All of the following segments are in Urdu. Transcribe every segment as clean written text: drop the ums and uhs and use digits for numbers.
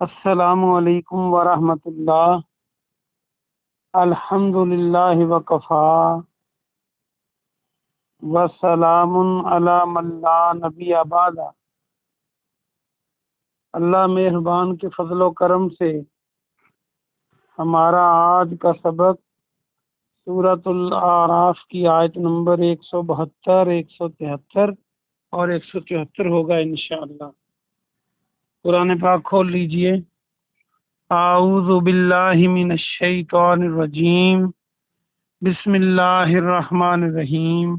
السلام علیکم ورحمۃ اللہ۔ الحمد للہ وکفا وسلام علی من لا نبی بعد۔ اللہ مہربان کے فضل و کرم سے ہمارا آج کا سبق سورۃ الاعراف کی آیت نمبر 172، 173 اور 174 ہوگا انشاءاللہ۔ قرآن پاک کھول لیجئے۔ اعوذ باللہ من الشیطان الرجیم، بسم اللہ الرحمن الرحیم۔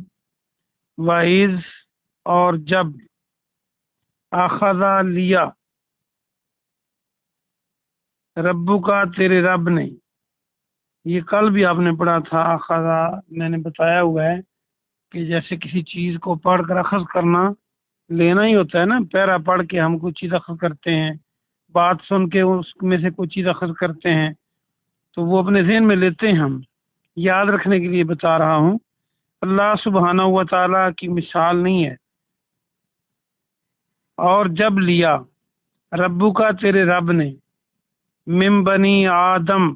وَإِذْ اور جب، اخذ لیا، ربو کا تیرے رب نے، یہ کل بھی آپ نے پڑھا تھا۔ اخذ میں نے بتایا ہوا ہے کہ جیسے کسی چیز کو پڑھ کر اخذ کرنا، لینا ہی ہوتا ہے نا، پیرا پڑھ کے ہم کوئی چیز اخذ کرتے ہیں، بات سن کے اس میں سے کوئی چیز اخذ کرتے ہیں تو وہ اپنے ذہن میں لیتے ہیں۔ ہم یاد رکھنے کے لیے بتا رہا ہوں۔ اللہ سبحانہ و تعالیٰ کی مثال نہیں ہے۔ اور جب لیا، ربو کا تیرے رب نے، من بنی آدم،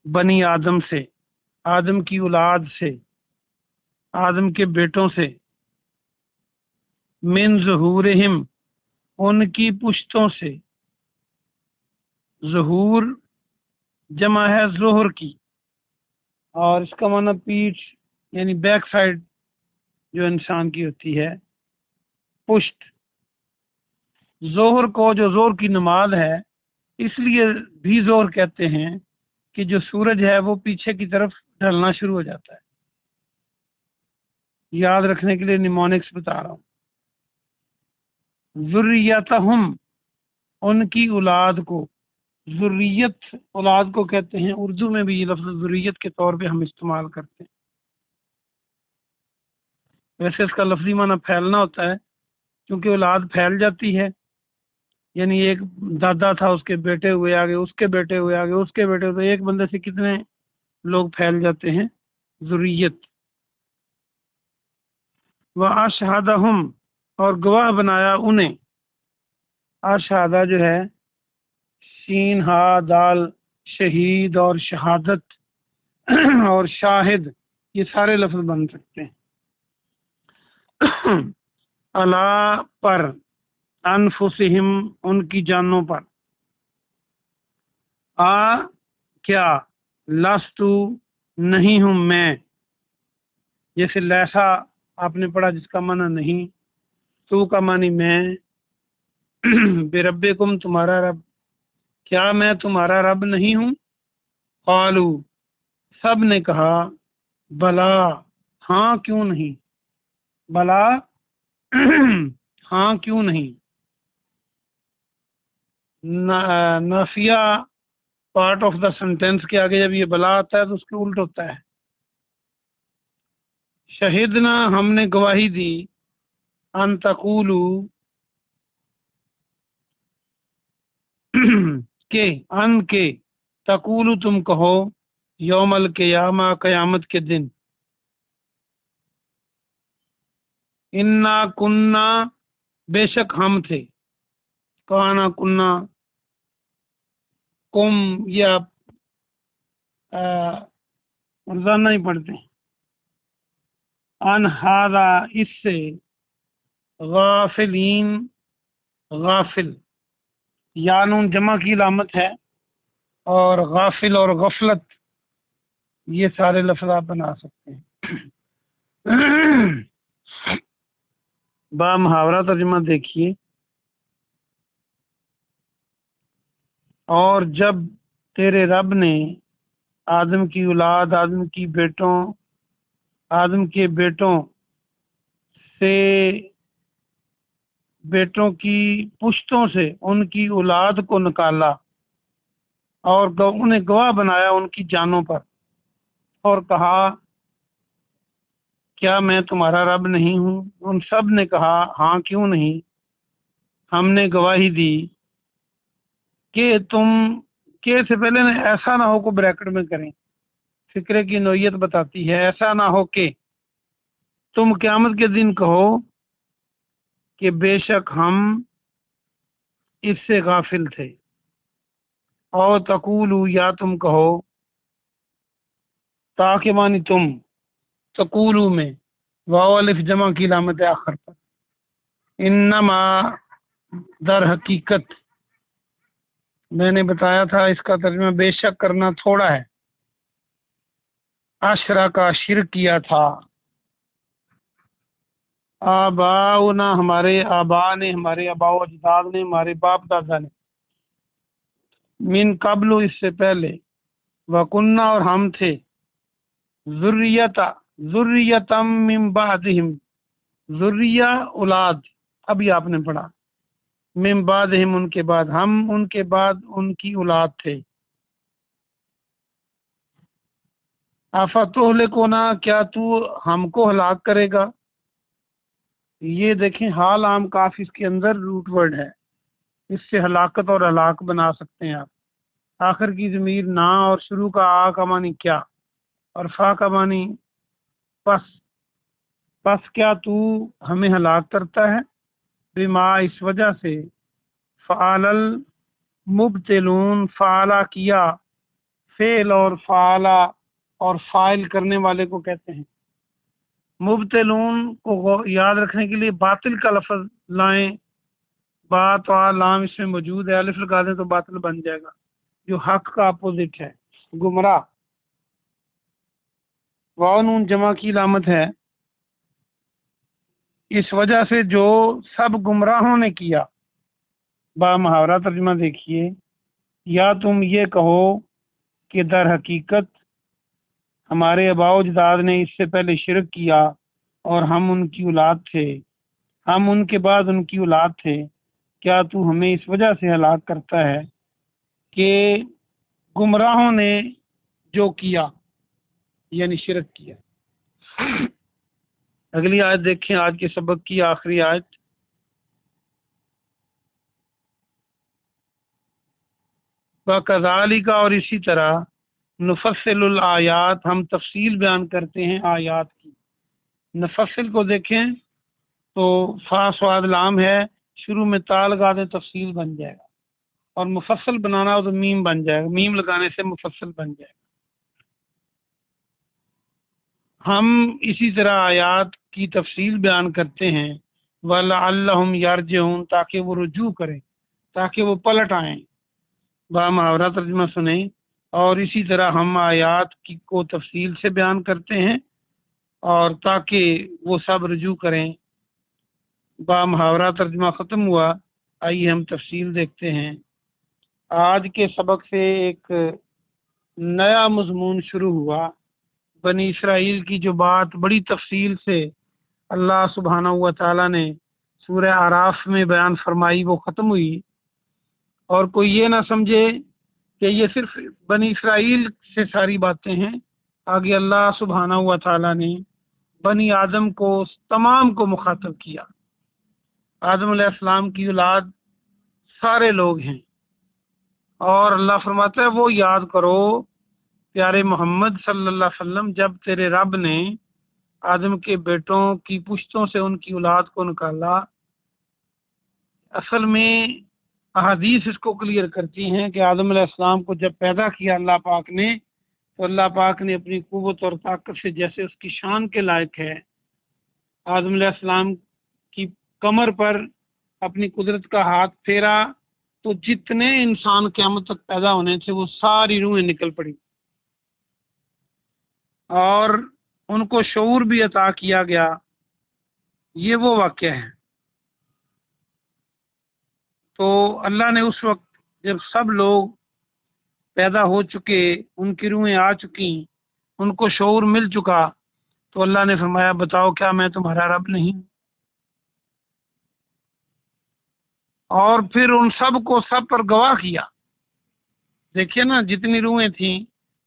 بنی آدم سے، آدم کی اولاد سے، آدم کے بیٹوں سے، من ظہورہم، ان کی پشتوں سے، ظہور جمع ہے ظہر کی، اور اس کا معنی پیٹھ یعنی بیک سائڈ جو انسان کی ہوتی ہے، پشت۔ ظہر کو جو زور کی نماز ہے، اس لیے بھی زور کہتے ہیں کہ جو سورج ہے وہ پیچھے کی طرف ڈھلنا شروع ہو جاتا ہے۔ یاد رکھنے کے لیے نیمونکس بتا رہا ہوں۔ ذریتہم، ان کی اولاد کو، ذریت اولاد کو کہتے ہیں۔ اردو میں بھی یہ لفظ ذریت کے طور پہ ہم استعمال کرتے ہیں۔ ویسے اس کا لفظی معنی پھیلنا ہوتا ہے، کیونکہ اولاد پھیل جاتی ہے، یعنی ایک دادا تھا، اس کے بیٹے ہوئے آگے، اس کے بیٹے ہوئے آگے، اس کے بیٹے ہوئے، ایک بندے سے کتنے لوگ پھیل جاتے ہیں، ذریت۔ وَأَشْهَدَهُمْ، اور گواہ بنایا انہیں۔ اشہادہ جو ہے سین ہا دال، شہید اور شہادت اور شاہد، یہ سارے لفظ بن سکتے ہیں۔ اللہ پر، انفسہم، ان کی جانوں پر، کیا، لستو، نہیں ہوں میں، جیسے لیسا آپ نے پڑھا جس کا معنی نہیں، تو کا معنی میں، بے ربکم، تمہارا رب، کیا میں تمہارا رب نہیں ہوں؟ قالو، سب نے کہا، بلا، ہاں کیوں نہیں، بلا، ہاں کیوں نہیں۔ نافیہ پارٹ آف دا سینٹینس کے آگے جب یہ بلا آتا ہے تو اس کے الٹ ہوتا ہے۔ شہدنا، ہم نے گواہی دی، ان تقولو، کہ، ان کے، تقولو تم کہو، یوم القیامہ، قیامت کے دن، انا کننا، بے شک ہم تھے، کانا کننا، کم، یہ آپ روزانہ ہی پڑھتے ہیں۔ ان ہذا، اس سے، غافلین، غافل، یانون جمع کی علامت ہے، اور غافل اور غفلت یہ سارے لفظ آپ بنا سکتے ہیں۔ با محاورہ ترجمہ دیکھیے۔ اور جب تیرے رب نے آدم کی اولاد، آدم کی بیٹوں، آدم کے بیٹوں سے، بیٹوں کی پشتوں سے ان کی اولاد کو نکالا، اور انہیں گواہ بنایا ان کی جانوں پر، اور کہا، کیا میں تمہارا رب نہیں ہوں؟ ان سب نے کہا، ہاں کیوں نہیں، ہم نے گواہی دی، کہ تم، کہ سے پہلے ایسا نہ ہو کو بریکٹ میں کریں، فکرے کی نوعیت بتاتی ہے۔ ایسا نہ ہو کہ تم قیامت کے دن کہو کہ بے شک ہم اس سے غافل تھے۔ اور تقولو یا تم کہو، تاکہ مانی تم، تقولو میں واو الف جمع کی علامت آخر پر، انما در حقیقت، میں نے بتایا تھا اس کا ترجمہ بے شک کرنا تھوڑا ہے، اشرا کا شرک کیا تھا، آباؤنا ہمارے آبا نے، ہمارے آبا و اجداد نے، ہمارے باپ دادا نے، من قبل اس سے پہلے، وکننا اور ہم تھے، ذریتم من بعدہم، ذریہ اولاد، ابھی آپ نے پڑھا، من بعدہم ان کے بعد، ہم ان کے بعد ان کی اولاد تھے، افتہلکونا کیا تو ہم کو ہلاک کرے گا، یہ دیکھیں حال عام کاف اس کے اندر روٹ ورڈ ہے، اس سے ہلاکت اور ہلاک بنا سکتے ہیں آپ، آخر کی ضمیر نا اور شروع کا آ کا معنی کیا اور فا کا معنی پس کیا تو ہمیں ہلاک کرتا ہے، بما اس وجہ سے، فعل المبتلون فعلا کیا، فعل اور فعلا اور فائل کرنے والے کو کہتے ہیں، مبتلون کو یاد رکھنے کے لیے باطل کا لفظ لائیں، بات اور لام اس میں موجود ہے، الف لگا دیں تو باطل بن جائے گا جو حق کا اپوزٹ ہے، گمراہ، واو نون جمع کی علامت ہے، اس وجہ سے جو سب گمراہوں نے کیا، با محاورہ ترجمہ دیکھیے، یا تم یہ کہو کہ در حقیقت ہمارے آباء و اجداد نے اس سے پہلے شرک کیا اور ہم ان کی اولاد تھے، ہم ان کے بعد ان کی اولاد تھے، کیا تو ہمیں اس وجہ سے ہلاک کرتا ہے کہ گمراہوں نے جو کیا یعنی شرک کیا۔ اگلی آیت دیکھیں، آج کے سبق کی آخری آیت، وَكَذَلِكَ اور اسی طرح، نفصل الآیات ہم تفصیل بیان کرتے ہیں آیات کی، نفصل کو دیکھیں تو فا صاد لام ہے، شروع میں تا لگا دیں تفصیل بن جائے گا، اور مفصل بنانا ہو تو میم بن جائے گا، میم لگانے سے مفصل بن جائے گا۔ ہم اسی طرح آیات کی تفصیل بیان کرتے ہیں، وَلَعَلَّهُمْ يَرْجِعُونَ تاکہ وہ رجوع کریں، تاکہ وہ پلٹ آئیں، با محاورہ ترجمہ سنیں، اور اسی طرح ہم آیات کی کو تفصیل سے بیان کرتے ہیں اور تاکہ وہ سب رجوع کریں، با محاورہ ترجمہ ختم ہوا، آئیے ہم تفصیل دیکھتے ہیں۔ آج کے سبق سے ایک نیا مضمون شروع ہوا، بنی اسرائیل کی جو بات بڑی تفصیل سے اللہ سبحانہ و تعالیٰ نے سورہ اعراف میں بیان فرمائی، وہ ختم ہوئی، اور کوئی یہ نہ سمجھے کہ یہ صرف بنی اسرائیل سے ساری باتیں ہیں، آگے اللہ سبحانہ و تعالیٰ نے بنی آدم کو تمام کو مخاطب کیا، آدم علیہ السلام کی اولاد سارے لوگ ہیں، اور اللہ فرماتا ہے وہ یاد کرو پیارے محمد صلی اللہ علیہ وسلم، جب تیرے رب نے آدم کے بیٹوں کی پشتوں سے ان کی اولاد کو نکالا، اصل میں احادیث اس کو کلیئر کرتی ہیں کہ آدم علیہ السلام کو جب پیدا کیا اللہ پاک نے، تو اللہ پاک نے اپنی قوت اور طاقت سے جیسے اس کی شان کے لائق ہے، آدم علیہ السلام کی کمر پر اپنی قدرت کا ہاتھ پھیرا تو جتنے انسان قیامت تک پیدا ہونے تھے وہ ساری روحیں نکل پڑی، اور ان کو شعور بھی عطا کیا گیا۔ یہ وہ واقعہ ہے۔ تو اللہ نے اس وقت جب سب لوگ پیدا ہو چکے، ان کی روحیں آ چکی، ان کو شعور مل چکا، تو اللہ نے فرمایا بتاؤ کیا میں تمہارا رب نہیں؟ اور پھر ان سب کو سب پر گواہ کیا۔ دیکھیے نا، جتنی روحیں تھیں،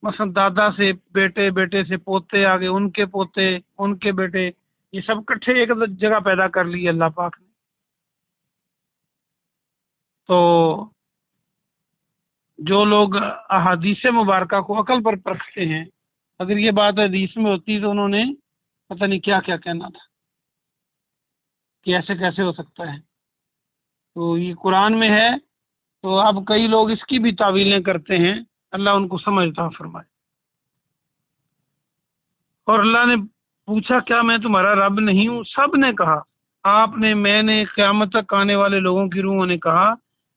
مثلا دادا سے بیٹے، بیٹے سے پوتے، آگے ان کے پوتے، ان کے بیٹے، یہ سب کٹھے ایک جگہ پیدا کر لی اللہ پاک نے۔ تو جو لوگ احادیث مبارکہ کو عقل پر پرکھتے ہیں، اگر یہ بات حدیث میں ہوتی تو انہوں نے پتہ نہیں کیا کیا کہنا تھا کہ ایسے کیسے ہو سکتا ہے۔ تو یہ قرآن میں ہے تو اب کئی لوگ اس کی بھی تعویلیں کرتے ہیں، اللہ ان کو سمجھتا فرمائے۔ اور اللہ نے پوچھا کیا میں تمہارا رب نہیں ہوں؟ سب نے کہا، آپ نے، میں نے، قیامت تک آنے والے لوگوں کی روحوں نے کہا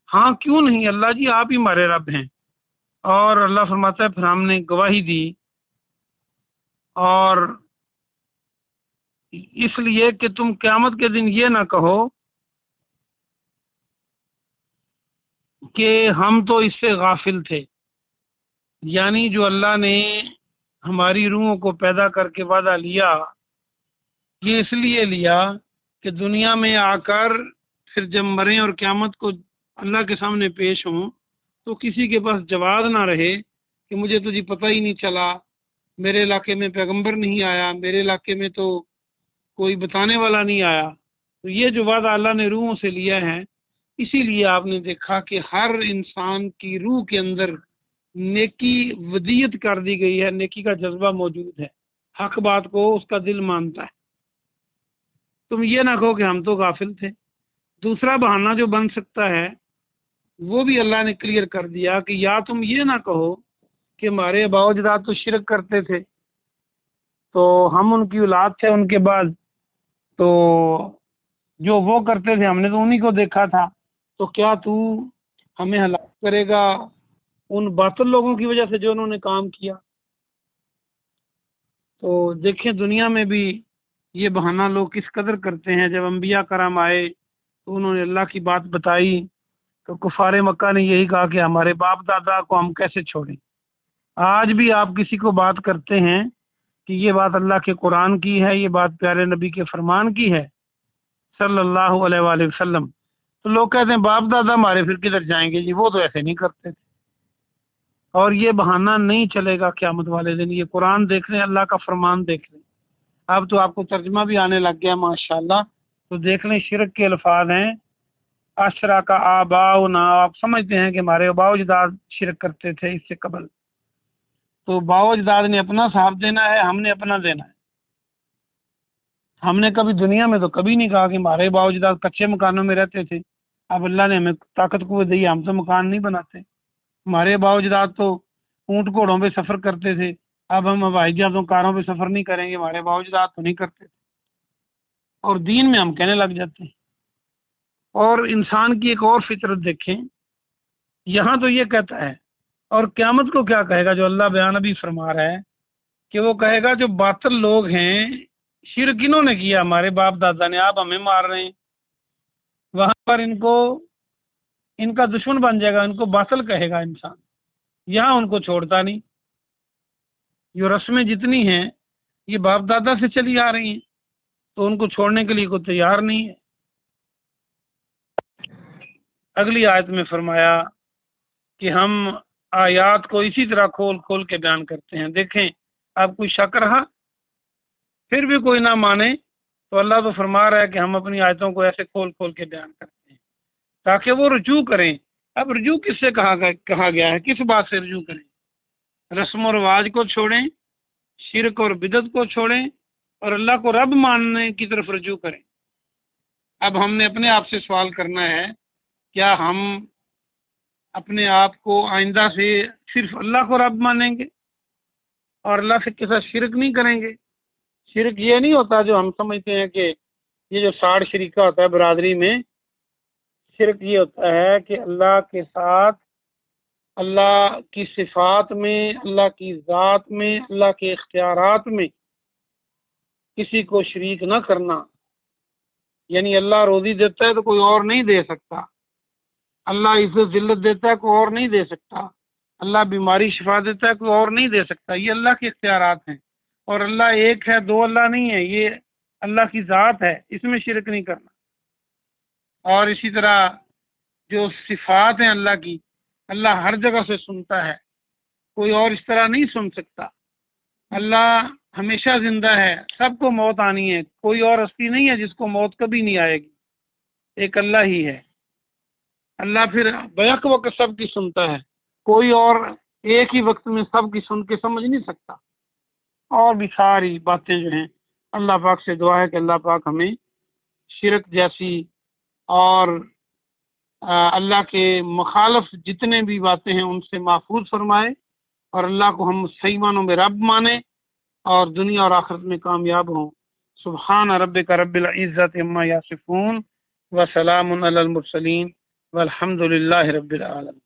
ہاں کیوں نہیں اللہ جی، آپ ہی ہمارے رب ہیں۔ اور اللہ فرماتا ہے پھر ہم نے گواہی دی، اور اس لیے کہ تم قیامت کے دن یہ نہ کہو کہ ہم تو اس سے غافل تھے، یعنی جو اللہ نے ہماری روحوں کو پیدا کر کے وعدہ لیا، یہ اس لیے لیا کہ دنیا میں آ کر پھر جب مریں اور قیامت کو اللہ کے سامنے پیش ہوں تو کسی کے پاس جواز نہ رہے کہ مجھے تو جی پتہ ہی نہیں چلا، میرے علاقے میں پیغمبر نہیں آیا، میرے علاقے میں تو کوئی بتانے والا نہیں آیا۔ تو یہ جو وعدہ اللہ نے روحوں سے لیا ہے، اسی لیے آپ نے دیکھا کہ ہر انسان کی روح کے اندر نیکی ودیت کر دی گئی ہے، نیکی کا جذبہ موجود ہے، حق بات کو اس کا دل مانتا ہے۔ تم یہ نہ کہو کہ ہم تو غافل تھے۔ دوسرا بہانہ جو بن سکتا ہے وہ بھی اللہ نے کلیئر کر دیا کہ یا تم یہ نہ کہو کہ ہمارے آباء و اجداد تو شرک کرتے تھے تو ہم ان کی اولاد تھے، ان کے بعد تو جو وہ کرتے تھے ہم نے تو انہی کو دیکھا تھا، تو کیا تو ہمیں ہلاک کرے گا ان باطل لوگوں کی وجہ سے جو انہوں نے کام کیا؟ تو دیکھیں دنیا میں بھی یہ بہانہ لوگ کس قدر کرتے ہیں۔ جب انبیاء کرام آئے تو انہوں نے اللہ کی بات بتائی تو کفار مکہ نے یہی کہا کہ ہمارے باپ دادا کو ہم کیسے چھوڑیں۔ آج بھی آپ کسی کو بات کرتے ہیں کہ یہ بات اللہ کے قرآن کی ہے، یہ بات پیارے نبی کے فرمان کی ہے صلی اللہ علیہ وآلہ وسلم، تو لوگ کہتے ہیں باپ دادا ہمارے پھر کدھر جائیں گے جی، وہ تو ایسے نہیں کرتے تھے۔ اور یہ بہانہ نہیں چلے گا قیامت والے دن۔ یہ قرآن دیکھ لیں، اللہ کا فرمان دیکھ لیں، اب تو آپ کو ترجمہ بھی آنے لگ گیا ماشاءاللہ، تو دیکھ لیں شرک کے الفاظ ہیں اشرا کا آباؤنا، آپ سمجھتے ہیں کہ ہمارے آباء و اجداد شرک کرتے تھے اس سے قبل، تو آباء و اجداد نے اپنا صاحب دینا ہے، ہم نے اپنا دینا ہے۔ ہم نے کبھی دنیا میں تو کبھی نہیں کہا کہ ہمارے آباء و اجداد کچے مکانوں میں رہتے تھے، اب اللہ نے ہمیں طاقت قوت دی، ہم تو مکان نہیں بناتے۔ ہمارے آباء و اجداد تو اونٹ گھوڑوں پہ سفر کرتے تھے، اب ہم ہوائی جہازوں کاروں پہ سفر نہیں کریں گے، ہمارے آباء و اجداد تو نہیں کرتے تھے، اور دین میں ہم کہنے لگ جاتے ہیں۔ اور انسان کی ایک اور فطرت دیکھیں، یہاں تو یہ کہتا ہے، اور قیامت کو کیا کہے گا جو اللہ بیان ابھی فرما رہا ہے کہ وہ کہے گا جو باطل لوگ ہیں، شرک انہوں نے کیا ہمارے باپ دادا نے، آپ ہمیں مار رہے ہیں، وہاں پر ان کا دشمن بن جائے گا، ان کو باطل کہے گا انسان، یہاں ان کو چھوڑتا نہیں۔ یہ رسمیں جتنی ہیں یہ باپ دادا سے چلی آ رہی ہیں، تو ان کو چھوڑنے کے لیے کوئی تیار نہیں ہے۔ اگلی آیت میں فرمایا کہ ہم آیات کو اسی طرح کھول کھول کے بیان کرتے ہیں۔ دیکھیں اب کوئی شک رہا، پھر بھی کوئی نہ مانے تو اللہ تو فرما رہا ہے کہ ہم اپنی آیتوں کو ایسے کھول کھول کے بیان کرتے ہیں تاکہ وہ رجوع کریں۔ اب رجوع کس سے کہا گیا ہے، کس بات سے رجوع کریں؟ رسم و رواج کو چھوڑیں، شرک اور بدعت کو چھوڑیں، اور اللہ کو رب ماننے کی طرف رجوع کریں۔ اب ہم نے اپنے آپ سے سوال کرنا ہے، کیا ہم اپنے آپ کو آئندہ سے صرف اللہ کو رب مانیں گے اور اللہ کے ساتھ شرک نہیں کریں گے؟ شرک یہ نہیں ہوتا جو ہم سمجھتے ہیں کہ یہ جو 60 شریکہ ہوتا ہے برادری میں، شرک یہ ہوتا ہے کہ اللہ کے ساتھ، اللہ کی صفات میں، اللہ کی ذات میں، اللہ کے اختیارات میں کسی کو شریک نہ کرنا۔ یعنی اللہ روزی دیتا ہے تو کوئی اور نہیں دے سکتا، اللہ عزت ذلت دیتا ہے کوئی اور نہیں دے سکتا، اللہ بیماری شفا دیتا ہے کوئی اور نہیں دے سکتا، یہ اللہ کے اختیارات ہیں۔ اور اللہ ایک ہے، دو اللہ نہیں ہے، یہ اللہ کی ذات ہے، اس میں شرک نہیں کرنا۔ اور اسی طرح جو صفات ہیں اللہ کی، اللہ ہر جگہ سے سنتا ہے، کوئی اور اس طرح نہیں سن سکتا۔ اللہ ہمیشہ زندہ ہے، سب کو موت آنی ہے، کوئی اور ہستی نہیں ہے جس کو موت کبھی نہیں آئے گی، ایک اللہ ہی ہے۔ اللہ پھر بیک وقت سب کی سنتا ہے، کوئی اور ایک ہی وقت میں سب کی سن کے سمجھ نہیں سکتا۔ اور بھی ساری باتیں جو ہیں، اللہ پاک سے دعا ہے کہ اللہ پاک ہمیں شرک جیسی اور اللہ کے مخالف جتنے بھی باتیں ہیں ان سے محفوظ فرمائے، اور اللہ کو ہم صحیح معنوں میں رب مانیں اور دنیا اور آخرت میں کامیاب ہوں۔ سبحان ربک رب العزت عما یصفون وسلام علی المرسلین والحمد للہ رب العالمین۔